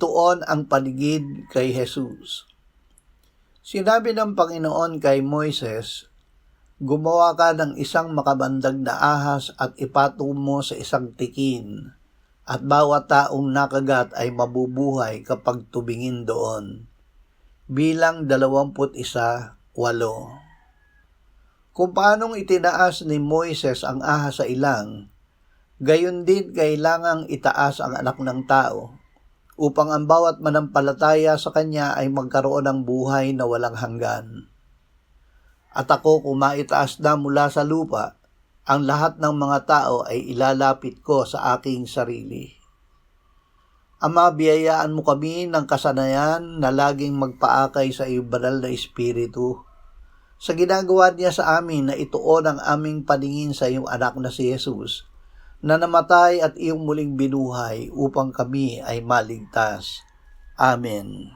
ituon ang paligid kay Jesus. Sinabi ng Panginoon kay Moises, gumawa ka ng isang makabandag na ahas at ipatong mo sa isang tikin, at bawat taong nakagat ay mabubuhay kapag tumingin doon. Bilang 21:8. Kung paanong itinaas ni Moises ang ahas sa ilang, gayon din kailangang itaas ang anak ng tao, upang ang bawat manampalataya sa kanya ay magkaroon ng buhay na walang hanggan. At ako, kung maitaas na mula sa lupa, ang lahat ng mga tao ay ilalapit ko sa aking sarili. Ama, biyayaan mo kami ng kasanayan na laging magpaakay sa iyong banal na Espiritu, sa ginagawa niya sa amin na ituon ang aming paningin sa iyong anak na si Jesus, na namatay at iyong muling binuhay upang kami ay maligtas. Amen.